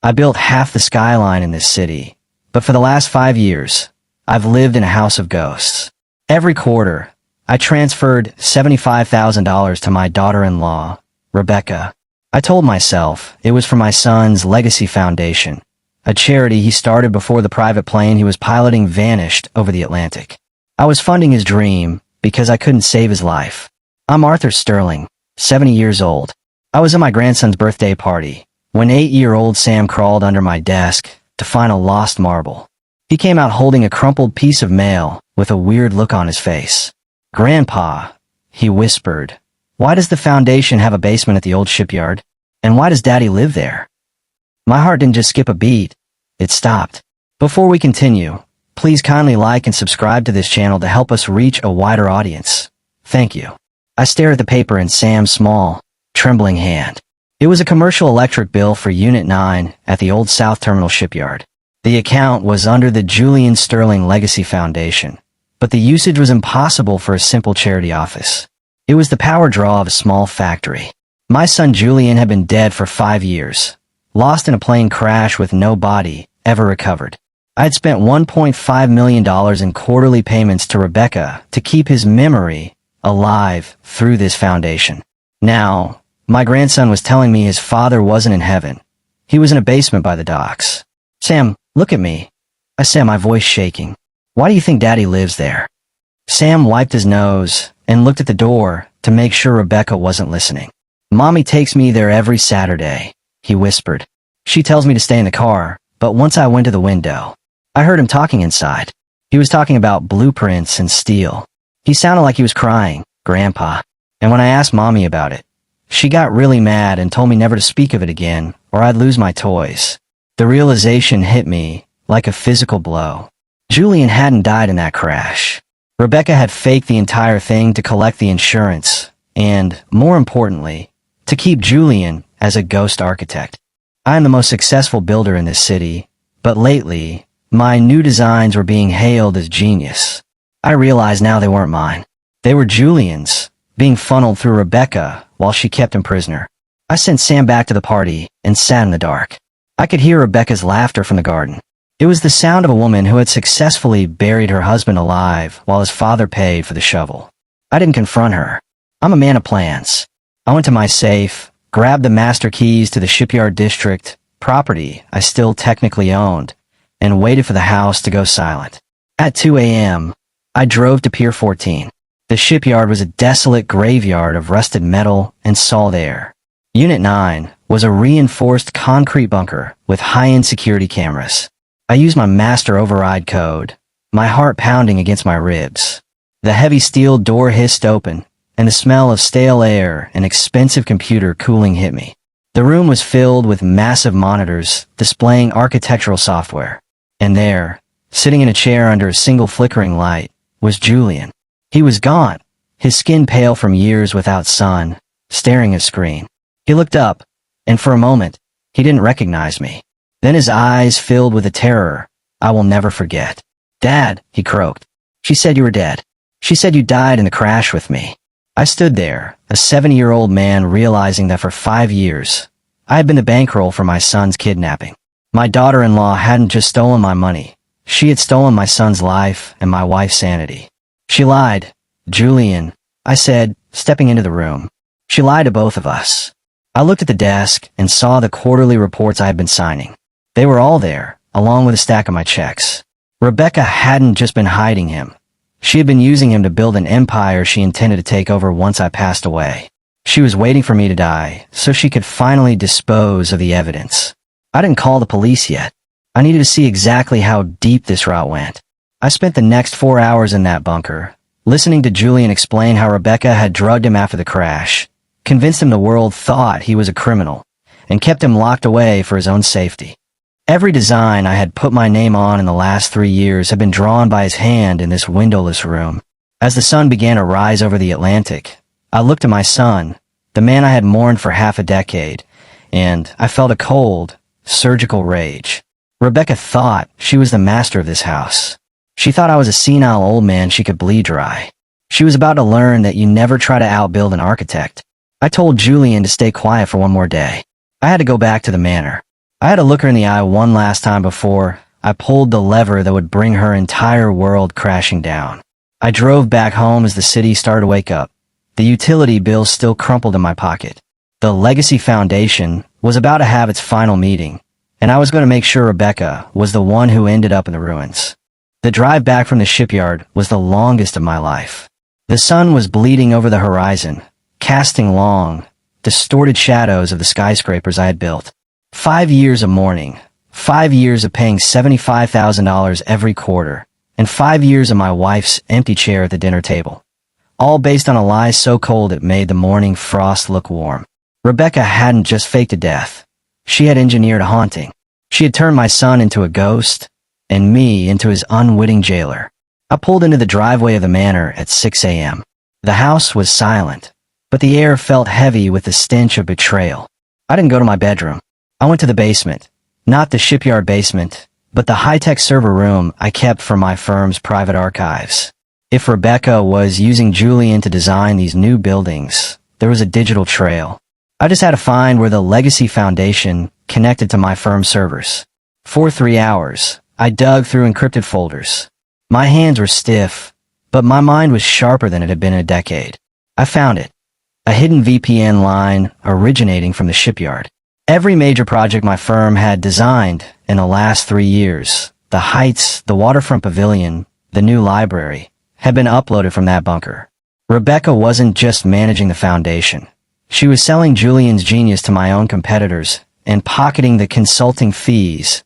I built half the skyline in this city, but for the last 5 years, I've lived in a house of ghosts. Every quarter, I transferred $75,000 to my daughter-in-law, Rebecca. I told myself it was for my son's legacy foundation, a charity he started before the private plane he was piloting vanished over the Atlantic. I was funding his dream because I couldn't save his life. I'm Arthur Sterling, 70 years old. I was at my grandson's birthday party when 8-year-old Sam crawled under my desk to find a lost marble. He came out holding a crumpled piece of mail with a weird look on his face. "Grandpa," he whispered, "why does the foundation have a basement at the old shipyard? And why does Daddy live there?" My heart didn't just skip a beat, it stopped. Before we continue, please kindly like and subscribe to this channel to help us reach a wider audience. Thank you. I stared at the paper in Sam's small, trembling hand. It was a commercial electric bill for Unit 9 at the Old South Terminal Shipyard. The account was under the Julian Sterling Legacy Foundation, but the usage was impossible for a simple charity office. It was the power draw of a small factory. My son Julian had been dead for 5 years, lost in a plane crash with no body ever recovered. I had spent $1.5 million in quarterly payments to Rebecca to keep his memory alive through this foundation. Now, my grandson was telling me his father wasn't in heaven. He was in a basement by the docks. "Sam, look at me," I said, my voice shaking. "Why do you think Daddy lives there?" Sam wiped his nose and looked at the door to make sure Rebecca wasn't listening. "Mommy takes me there every Saturday," he whispered. "She tells me to stay in the car, but once I went to the window, I heard him talking inside. He was talking about blueprints and steel. He sounded like he was crying, Grandpa. And when I asked Mommy about it, she got really mad and told me never to speak of it again or I'd lose my toys." The realization hit me like a physical blow. Julian hadn't died in that crash. Rebecca had faked the entire thing to collect the insurance and, more importantly, to keep Julian as a ghost architect. I am the most successful builder in this city, but lately, my new designs were being hailed as genius. I realized now they weren't mine. They were Julian's, being funneled through Rebecca while she kept him prisoner. I sent Sam back to the party and sat in the dark. I could hear Rebecca's laughter from the garden. It was the sound of a woman who had successfully buried her husband alive while his father paid for the shovel. I didn't confront her. I'm a man of plans. I went to my safe, grabbed the master keys to the shipyard district, property I still technically owned, and waited for the house to go silent. At 2 a.m., I drove to Pier 14. The shipyard was a desolate graveyard of rusted metal and salt air. Unit 9 was a reinforced concrete bunker with high-end security cameras. I used my master override code, my heart pounding against my ribs. The heavy steel door hissed open, and the smell of stale air and expensive computer cooling hit me. The room was filled with massive monitors displaying architectural software. And there, sitting in a chair under a single flickering light, was Julian. He was gaunt, his skin pale from years without sun, staring at a screen. He looked up, and for a moment, he didn't recognize me. Then his eyes filled with a terror I will never forget. "Dad," he croaked. "She said you were dead. She said you died in the crash with me." I stood there, a 70-year-old man realizing that for 5 years, I had been the bankroll for my son's kidnapping. My daughter-in-law hadn't just stolen my money. She had stolen my son's life and my wife's sanity. "She lied, Julian," I said, stepping into the room. "She lied to both of us." I looked at the desk and saw the quarterly reports I had been signing. They were all there, along with a stack of my checks. Rebecca hadn't just been hiding him. She had been using him to build an empire she intended to take over once I passed away. She was waiting for me to die so she could finally dispose of the evidence. I didn't call the police yet. I needed to see exactly how deep this route went. I spent the next 4 hours in that bunker, listening to Julian explain how Rebecca had drugged him after the crash, convinced him the world thought he was a criminal, and kept him locked away for his own safety. Every design I had put my name on in the last 3 years had been drawn by his hand in this windowless room. As the sun began to rise over the Atlantic, I looked at my son, the man I had mourned for half a decade, and I felt a cold, surgical rage. Rebecca thought she was the master of this house. She thought I was a senile old man she could bleed dry. She was about to learn that you never try to outbuild an architect. I told Julian to stay quiet for one more day. I had to go back to the manor. I had to look her in the eye one last time before I pulled the lever that would bring her entire world crashing down. I drove back home as the city started to wake up. The utility bills still crumpled in my pocket. The Legacy Foundation was about to have its final meeting, and I was going to make sure Rebecca was the one who ended up in the ruins. The drive back from the shipyard was the longest of my life. The sun was bleeding over the horizon, casting long, distorted shadows of the skyscrapers I had built. 5 years of mourning, 5 years of paying $75,000 every quarter, and 5 years of my wife's empty chair at the dinner table. All based on a lie so cold it made the morning frost look warm. Rebecca hadn't just faked a death. She had engineered a haunting. She had turned my son into a ghost, and me into his unwitting jailer. I pulled into the driveway of the manor at 6 a.m. The house was silent, but the air felt heavy with the stench of betrayal. I didn't go to my bedroom. I went to the basement. Not the shipyard basement, but the high-tech server room I kept for my firm's private archives. If Rebecca was using Julian to design these new buildings, there was a digital trail. I just had to find where the Legacy Foundation connected to my firm's servers. For 3 hours, I dug through encrypted folders. My hands were stiff, but my mind was sharper than it had been in a decade. I found it. A hidden VPN line originating from the shipyard. Every major project my firm had designed in the last 3 years, the Heights, the waterfront pavilion, the new library, had been uploaded from that bunker. Rebecca wasn't just managing the foundation. She was selling Julian's genius to my own competitors and pocketing the consulting fees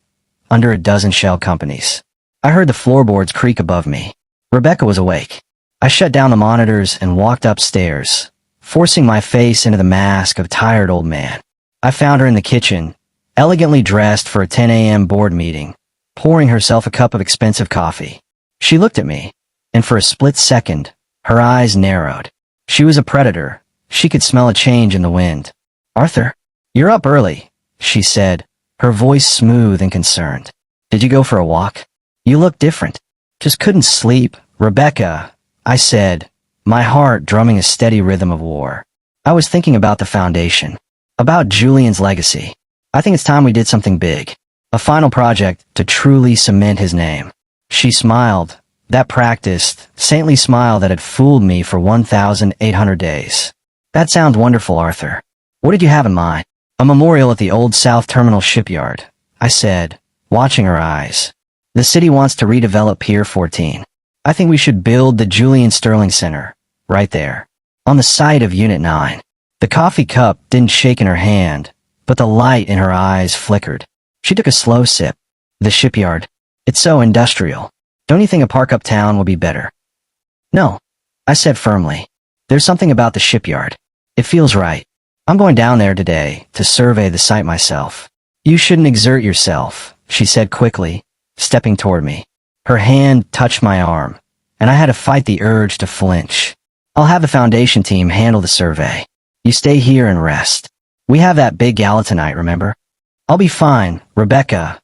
under a dozen shell companies. I heard the floorboards creak above me. Rebecca was awake. I shut down the monitors and walked upstairs, forcing my face into the mask of a tired old man. I found her in the kitchen, elegantly dressed for a 10 a.m. board meeting, pouring herself a cup of expensive coffee. She looked at me, and for a split second, her eyes narrowed. She was a predator. She could smell a change in the wind. "Arthur, you're up early," she said, her voice smooth and concerned. "Did you go for a walk? You look different." "Just couldn't sleep, Rebecca," I said, my heart drumming a steady rhythm of war. "I was thinking about the foundation, about Julian's legacy. I think it's time we did something big. A final project to truly cement his name." She smiled, that practiced, saintly smile that had fooled me for 1,800 days. "That sounds wonderful, Arthur. What did you have in mind?" "A memorial at the old South Terminal Shipyard," I said, watching her eyes. "The city wants to redevelop Pier 14. I think we should build the Julian Sterling Center, right there, on the site of Unit 9. The coffee cup didn't shake in her hand, but the light in her eyes flickered. She took a slow sip. "The shipyard. It's so industrial. Don't you think a park uptown will be better?" "No," I said firmly. "There's something about the shipyard. It feels right. I'm going down there today to survey the site myself." "You shouldn't exert yourself," she said quickly, stepping toward me. Her hand touched my arm, and I had to fight the urge to flinch. "I'll have the foundation team handle the survey. You stay here and rest. We have that big gala tonight, remember?" "I'll be fine, Rebecca,"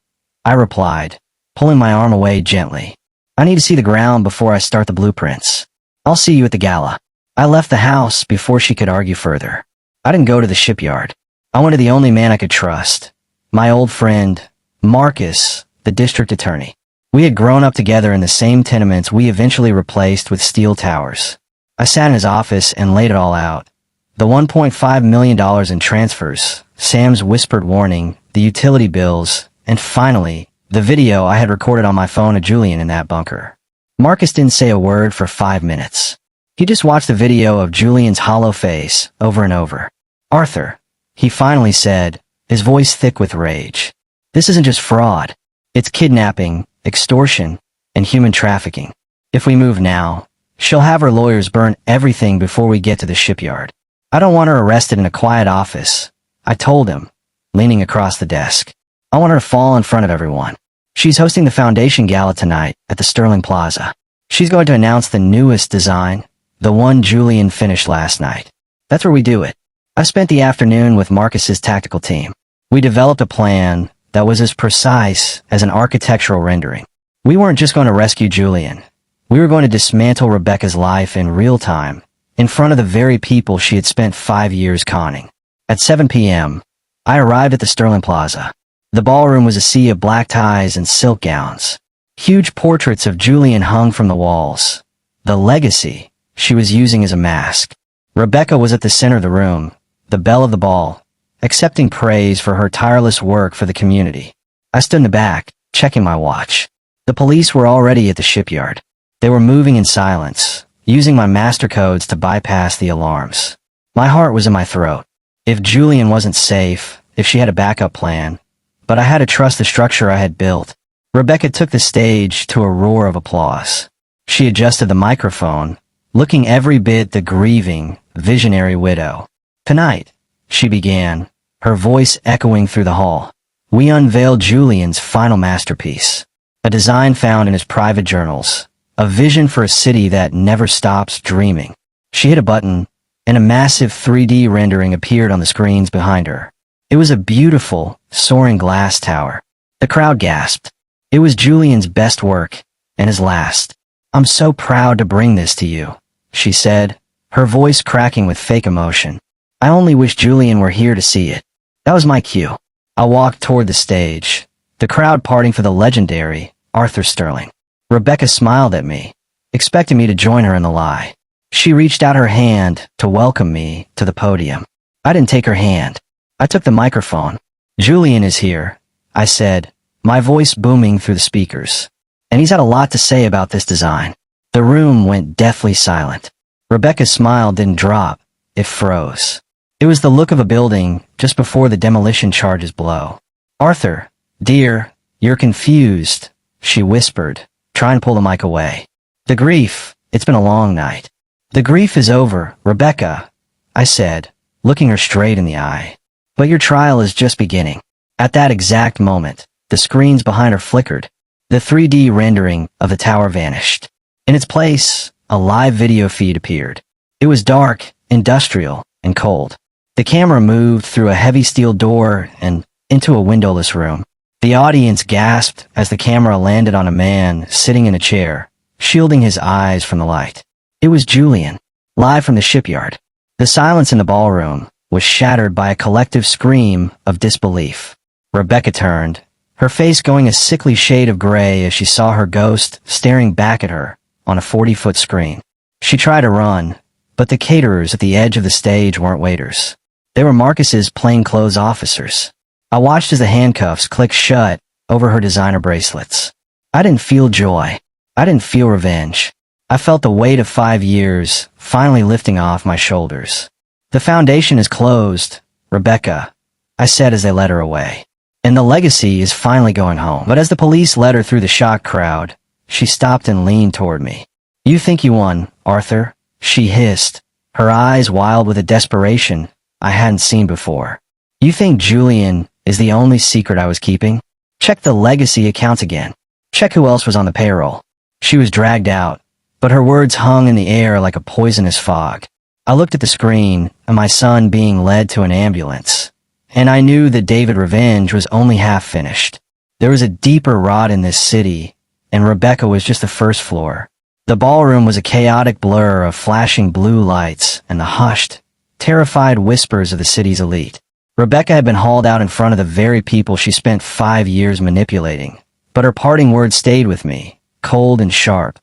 I replied, pulling my arm away gently. "I need to see the ground before I start the blueprints. I'll see you at the gala." I left the house before she could argue further. I didn't go to the shipyard. I went to the only man I could trust, my old friend, Marcus, the district attorney. We had grown up together in the same tenements we eventually replaced with steel towers. I sat in his office and laid it all out. The $1.5 million in transfers, Sam's whispered warning, the utility bills, and finally, the video I had recorded on my phone of Julian in that bunker. Marcus didn't say a word for 5 minutes. He just watched the video of Julian's hollow face over and over. "Arthur," he finally said, his voice thick with rage. "This isn't just fraud. It's kidnapping, extortion, and human trafficking. If we move now, she'll have her lawyers burn everything before we get to the shipyard. I don't want her arrested in a quiet office," I told him, leaning across the desk. "I want her to fall in front of everyone. She's hosting the foundation gala tonight at the Sterling Plaza. She's going to announce the newest design, the one Julian finished last night. That's where we do it." I spent the afternoon with Marcus's tactical team. We developed a plan that was as precise as an architectural rendering. We weren't just going to rescue Julian. We were going to dismantle Rebecca's life in real time, in front of the very people she had spent 5 years conning. At 7 p.m., I arrived at the Sterling Plaza. The ballroom was a sea of black ties and silk gowns. Huge portraits of Julian hung from the walls. The legacy she was using as a mask. Rebecca was at the center of the room, the belle of the ball, accepting praise for her tireless work for the community. I stood in the back, checking my watch. The police were already at the shipyard. They were moving in silence, using my master codes to bypass the alarms. My heart was in my throat. If Julian wasn't safe, if she had a backup plan, but I had to trust the structure I had built. Rebecca took the stage to a roar of applause. She adjusted the microphone, looking every bit the grieving, visionary widow. Tonight, she began, her voice echoing through the hall. We unveiled Julian's final masterpiece. A design found in his private journals. A vision for a city that never stops dreaming. She hit a button, and a massive 3D rendering appeared on the screens behind her. It was a beautiful, soaring glass tower. The crowd gasped. It was Julian's best work, and his last. I'm so proud to bring this to you, she said, her voice cracking with fake emotion. I only wish Julian were here to see it. That was my cue. I walked toward the stage, the crowd parting for the legendary Arthur Sterling. Rebecca smiled at me, expecting me to join her in the lie. She reached out her hand to welcome me to the podium. I didn't take her hand. I took the microphone. Julian is here, I said, my voice booming through the speakers. And he's had a lot to say about this design. The room went deathly silent. Rebecca's smile didn't drop, it froze. It was the look of a building just before the demolition charges blow. Arthur, dear, you're confused, she whispered, trying to pull the mic away. The grief, it's been a long night. The grief is over, Rebecca, I said, looking her straight in the eye. But your trial is just beginning. At that exact moment, the screens behind her flickered. The 3D rendering of the tower vanished. In its place, a live video feed appeared. It was dark, industrial, and cold. The camera moved through a heavy steel door and into a windowless room. The audience gasped as the camera landed on a man sitting in a chair, shielding his eyes from the light. It was Julian, live from the shipyard. The silence in the ballroom was shattered by a collective scream of disbelief. Rebecca turned, her face going a sickly shade of gray as she saw her ghost staring back at her on a 40-foot screen. She tried to run, but the caterers at the edge of the stage weren't waiters. They were Marcus's plainclothes officers. I watched as the handcuffs clicked shut over her designer bracelets. I didn't feel joy. I didn't feel revenge. I felt the weight of 5 years finally lifting off my shoulders. The foundation is closed, Rebecca, I said as they led her away. And the legacy is finally going home. But as the police led her through the shocked crowd, she stopped and leaned toward me. You think you won, Arthur? She hissed, her eyes wild with a desperation I hadn't seen before. You think Julian is the only secret I was keeping? Check the legacy accounts again. Check who else was on the payroll. She was dragged out, but her words hung in the air like a poisonous fog. I looked at the screen, and my son being led to an ambulance. And I knew that David Revenge was only half finished. There was a deeper rot in this city, and Rebecca was just the first floor. The ballroom was a chaotic blur of flashing blue lights and the hushed, terrified whispers of the city's elite. Rebecca had been hauled out in front of the very people she spent 5 years manipulating, but her parting words stayed with me, cold and sharp.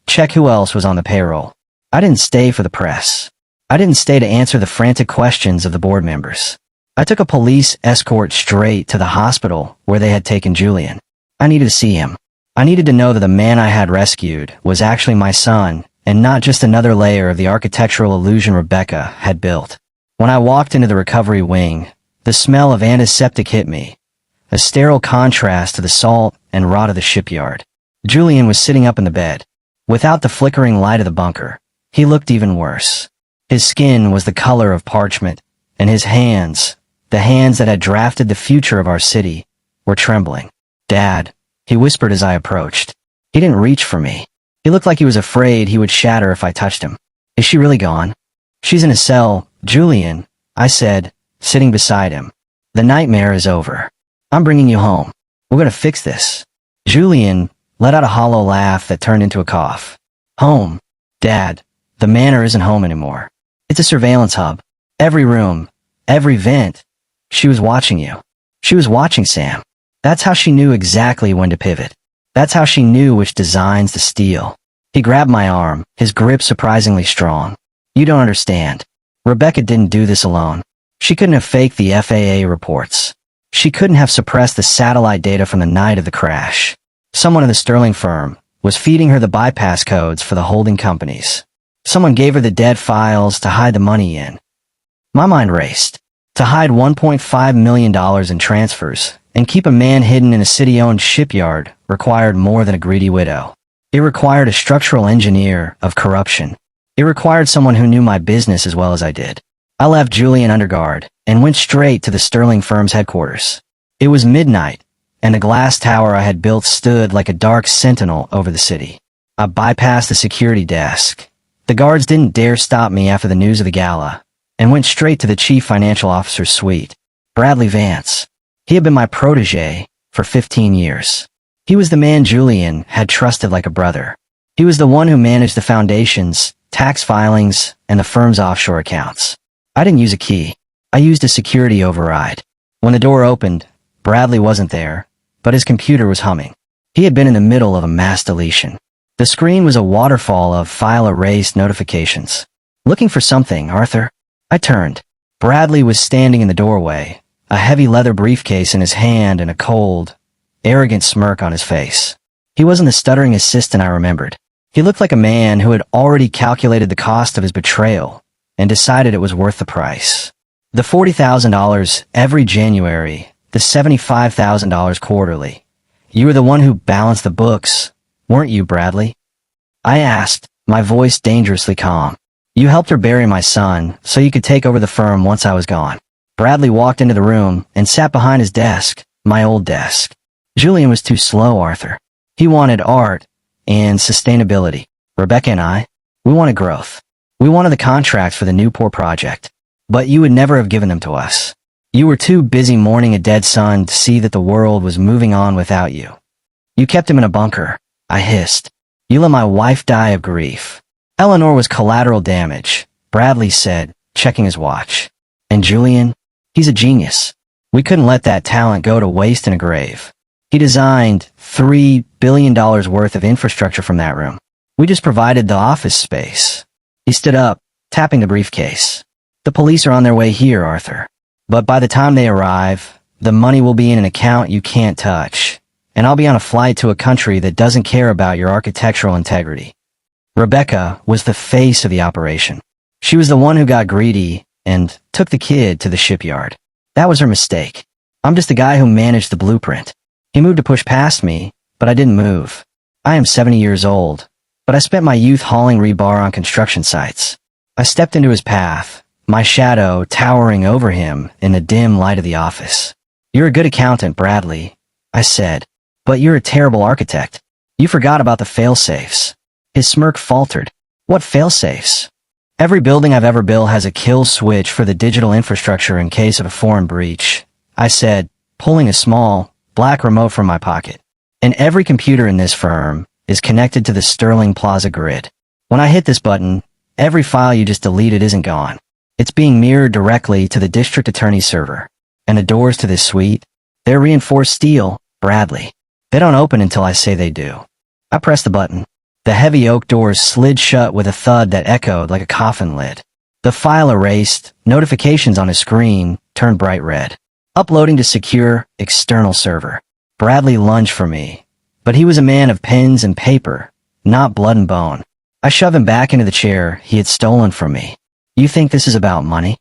Check who else was on the payroll. I didn't stay for the press. I didn't stay to answer the frantic questions of the board members. I took a police escort straight to the hospital where they had taken Julian. I needed to see him. I needed to know that the man I had rescued was actually my son and not just another layer of the architectural illusion Rebecca had built. When I walked into the recovery wing, the smell of antiseptic hit me, a sterile contrast to the salt and rot of the shipyard. Julian was sitting up in the bed. Without the flickering light of the bunker, he looked even worse. His skin was the color of parchment, and his hands, the hands that had drafted the future of our city, were trembling. Dad, he whispered as I approached. He didn't reach for me. He looked like he was afraid he would shatter if I touched him. Is she really gone? She's in a cell, Julian, I said, sitting beside him. The nightmare is over. I'm bringing you home. We're going to fix this. Julian let out a hollow laugh that turned into a cough. Home. Dad, the manor isn't home anymore. It's a surveillance hub. Every room, every vent. She was watching you. She was watching Sam. That's how she knew exactly when to pivot. That's how she knew which designs to steal. He grabbed my arm, his grip surprisingly strong. You don't understand. Rebecca didn't do this alone. She couldn't have faked the FAA reports. She couldn't have suppressed the satellite data from the night of the crash. Someone in the Sterling firm was feeding her the bypass codes for the holding companies. Someone gave her the dead files to hide the money in. My mind raced. To hide $1.5 million in transfers and keep a man hidden in a city-owned shipyard required more than a greedy widow. It required a structural engineer of corruption. It required someone who knew my business as well as I did. I left Julian under guard and went straight to the Sterling firm's headquarters. It was midnight, and the glass tower I had built stood like a dark sentinel over the city. I bypassed the security desk. The guards didn't dare stop me after the news of the Gala, and went straight to the chief financial officer's suite, Bradley Vance. He had been my protege for 15 years. He was the man Julian had trusted like a brother. He was the one who managed the foundations, tax filings, and the firm's offshore accounts. I didn't use a key. I used a security override. When the door opened, Bradley wasn't there, but his computer was humming. He had been in the middle of a mass deletion. The screen was a waterfall of file erased notifications. Looking for something, Arthur? I turned. Bradley was standing in the doorway, a heavy leather briefcase in his hand and a cold, arrogant smirk on his face. He wasn't the stuttering assistant I remembered. He looked like a man who had already calculated the cost of his betrayal and decided it was worth the price. The $40,000 every January, the $75,000 quarterly. You were the one who balanced the books, weren't you, Bradley? I asked, my voice dangerously calm. You helped her bury my son so you could take over the firm once I was gone. Bradley walked into the room and sat behind his desk, my old desk. Julian was too slow, Arthur. He wanted art and sustainability. Rebecca and I, we wanted growth. We wanted the contracts for the Newport project. But you would never have given them to us. You were too busy mourning a dead son to see that the world was moving on without you. You kept him in a bunker, I hissed. You let my wife die of grief. Eleanor was collateral damage, Bradley said, checking his watch. And Julian? He's a genius. We couldn't let that talent go to waste in a grave. He designed $3 billion worth of infrastructure from that room. We just provided the office space. He stood up, tapping the briefcase. The police are on their way here, Arthur. But by the time they arrive, the money will be in an account you can't touch. And I'll be on a flight to a country that doesn't care about your architectural integrity. Rebecca was the face of the operation. She was the one who got greedy and took the kid to the shipyard. That was her mistake. I'm just the guy who managed the blueprint. He moved to push past me, but I didn't move. I am 70 years old, but I spent my youth hauling rebar on construction sites. I stepped into his path, my shadow towering over him in the dim light of the office. You're a good accountant, Bradley, I said, but you're a terrible architect. You forgot about the fail-safes. His smirk faltered. What fail-safes? Every building I've ever built has a kill switch for the digital infrastructure in case of a foreign breach, I said, pulling a small, black remote from my pocket. And every computer in this firm is connected to the Sterling Plaza grid. When I hit this button, every file you just deleted isn't gone. It's being mirrored directly to the district attorney's server. And the doors to this suite, they're reinforced steel, Bradley. They don't open until I say they do. I pressed the button. The heavy oak doors slid shut with a thud that echoed like a coffin lid. The file erased, notifications on his screen turned bright red. Uploading to secure, external server. Bradley lunged for me, but he was a man of pens and paper, not blood and bone. I shoved him back into the chair he had stolen from me. You think this is about money?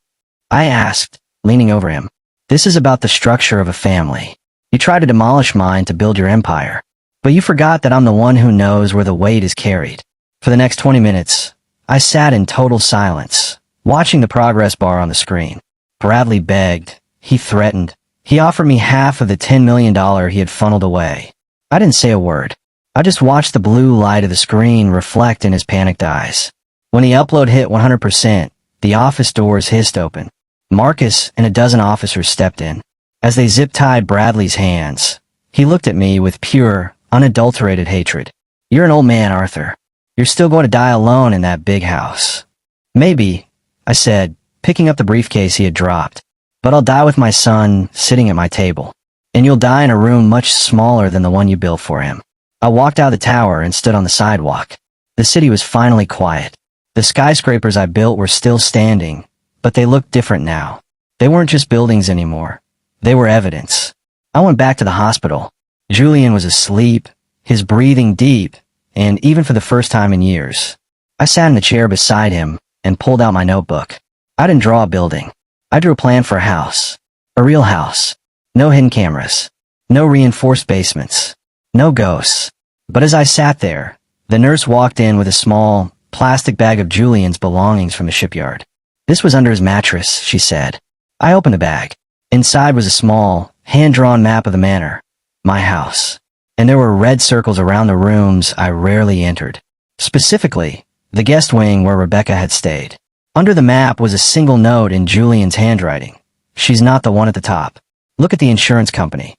I asked, leaning over him. This is about the structure of a family. You tried to demolish mine to build your empire. But you forgot that I'm the one who knows where the weight is carried. For the next 20 minutes, I sat in total silence, watching the progress bar on the screen. Bradley begged. He threatened. He offered me half of the $10 million he had funneled away. I didn't say a word. I just watched the blue light of the screen reflect in his panicked eyes. When the upload hit 100%, the office doors hissed open. Marcus and a dozen officers stepped in. As they zip-tied Bradley's hands, he looked at me with pure, unadulterated hatred. You're an old man, Arthur. You're still going to die alone in that big house. Maybe, I said, picking up the briefcase he had dropped. But I'll die with my son sitting at my table. and you'll die in a room much smaller than the one you built for him. I walked out of the tower and stood on the sidewalk. The city was finally quiet. The skyscrapers I built were still standing, but they looked different now. They weren't just buildings anymore. They were evidence. I went back to the hospital. Julian was asleep, his breathing deep, and even for the first time in years. I sat in the chair beside him and pulled out my notebook. I didn't draw a building. I drew a plan for a house. A real house. No hidden cameras. No reinforced basements. No ghosts. But as I sat there, the nurse walked in with a small, plastic bag of Julian's belongings from the shipyard. "This was under his mattress," she said. I opened the bag. Inside was a small, hand-drawn map of the manor. My house. And there were red circles around the rooms I rarely entered. Specifically, the guest wing where Rebecca had stayed. Under the map was a single note in Julian's handwriting. "She's not the one at the top. Look at the insurance company."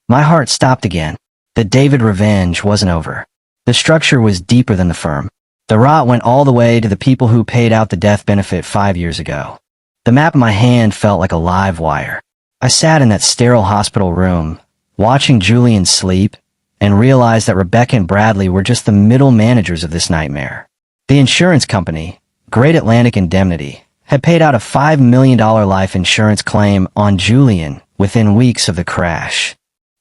My heart stopped again. The David revenge wasn't over. The structure was deeper than the firm. The rot went all the way to the people who paid out the death benefit 5 years ago. The map in my hand felt like a live wire. I sat in that sterile hospital room, watching Julian sleep, and realized that Rebecca and Bradley were just the middle managers of this nightmare. The insurance company, Great Atlantic Indemnity, had paid out a $5 million life insurance claim on Julian within weeks of the crash.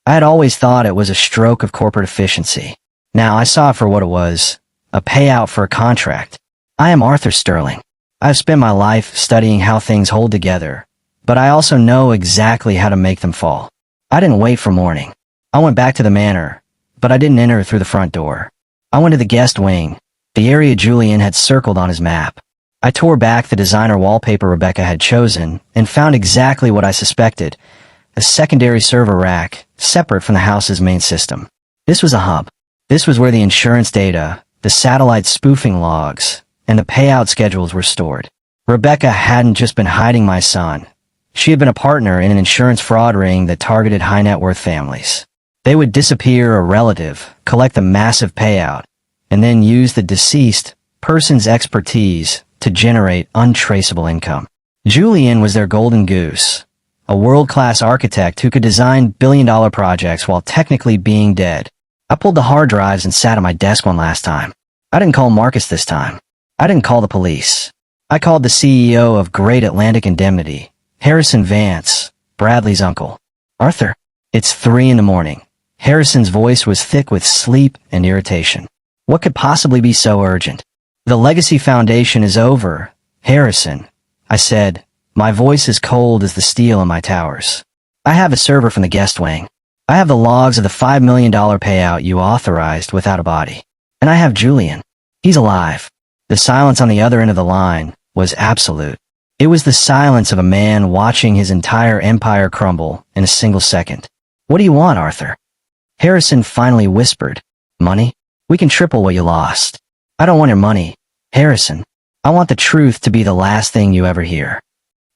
I had always thought it was a stroke of corporate efficiency. Now I saw it for what it was, a payout for a contract. I am Arthur Sterling. I've spent my life studying how things hold together, but I also know exactly how to make them fall. I didn't wait for morning. I went back to the manor, but I didn't enter through the front door. I went to the guest wing, the area Julian had circled on his map. I tore back the designer wallpaper Rebecca had chosen and found exactly what I suspected, a secondary server rack, separate from the house's main system. This was a hub. This was where the insurance data, the satellite spoofing logs, and the payout schedules were stored. Rebecca hadn't just been hiding my son. She had been a partner in an insurance fraud ring that targeted high-net-worth families. They would disappear a relative, collect a massive payout, and then use the deceased person's expertise to generate untraceable income. Julian was their golden goose, a world-class architect who could design billion-dollar projects while technically being dead. I pulled the hard drives and sat at my desk one last time. I didn't call Marcus this time. I didn't call the police. I called the CEO of Great Atlantic Indemnity, Harrison Vance, Bradley's uncle. "Arthur, it's 3 a.m. Harrison's voice was thick with sleep and irritation. "What could possibly be so urgent?" "The Legacy Foundation is over, Harrison," I said, my voice as cold as the steel in my towers. "I have a server from the guest wing. I have the logs of the $5 million payout you authorized without a body. And I have Julian. He's alive." The silence on the other end of the line was absolute. It was the silence of a man watching his entire empire crumble in a single second. "What do you want, Arthur?" Harrison finally whispered. "Money? We can triple what you lost." "I don't want your money, Harrison. I want the truth to be the last thing you ever hear."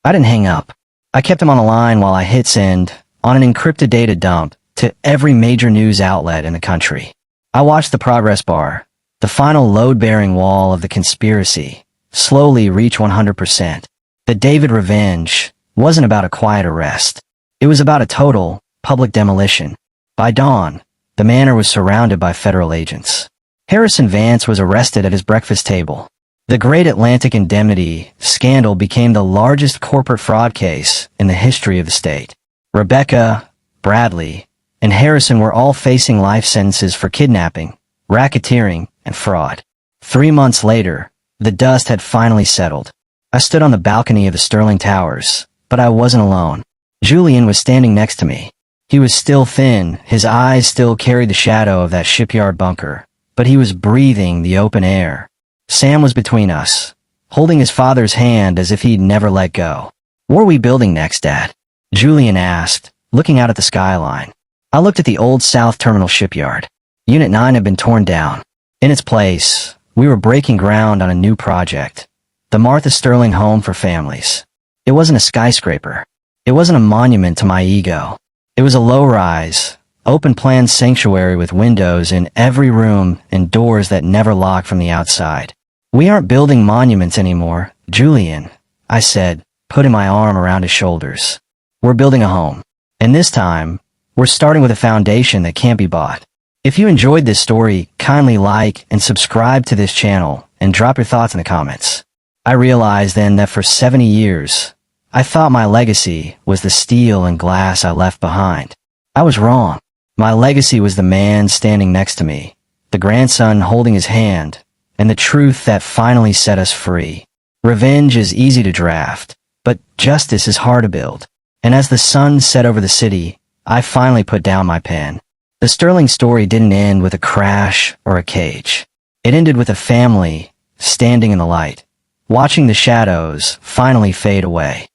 I didn't hang up. I kept him on the line while I hit send on an encrypted data dump to every major news outlet in the country. I watched the progress bar, the final load-bearing wall of the conspiracy, slowly reach 100%. The David revenge wasn't about a quiet arrest. It was about a total, public demolition. By dawn, the manor was surrounded by federal agents. Harrison Vance was arrested at his breakfast table. The Great Atlantic Indemnity scandal became the largest corporate fraud case in the history of the state. Rebecca, Bradley, and Harrison were all facing life sentences for kidnapping, racketeering, and fraud. 3 months later, the dust had finally settled. I stood on the balcony of the Sterling Towers, but I wasn't alone. Julian was standing next to me. He was still thin, his eyes still carried the shadow of that shipyard bunker, but he was breathing the open air. Sam was between us, holding his father's hand as if he'd never let go. "What are we building next, Dad?" Julian asked, looking out at the skyline. I looked at the old South Terminal shipyard. Unit 9 had been torn down. In its place, we were breaking ground on a new project, the Martha Sterling Home for Families. It wasn't a skyscraper. It wasn't a monument to my ego. It was a low-rise, open-plan sanctuary with windows in every room and doors that never locked from the outside. "We aren't building monuments anymore, Julian," I said, putting my arm around his shoulders. "We're building a home. And this time, We're starting with a foundation that can't be bought. If you enjoyed this story, kindly like and subscribe to this channel and drop your thoughts in the comments. I realized then that for 70 years, I thought my legacy was the steel and glass I left behind. I was wrong. My legacy was the man standing next to me, the grandson holding his hand, and the truth that finally set us free. Revenge is easy to draft, but justice is hard to build. And as the sun set over the city, I finally put down my pen. The Sterling story didn't end with a crash or a cage. It ended with a family standing in the light, watching the shadows finally fade away.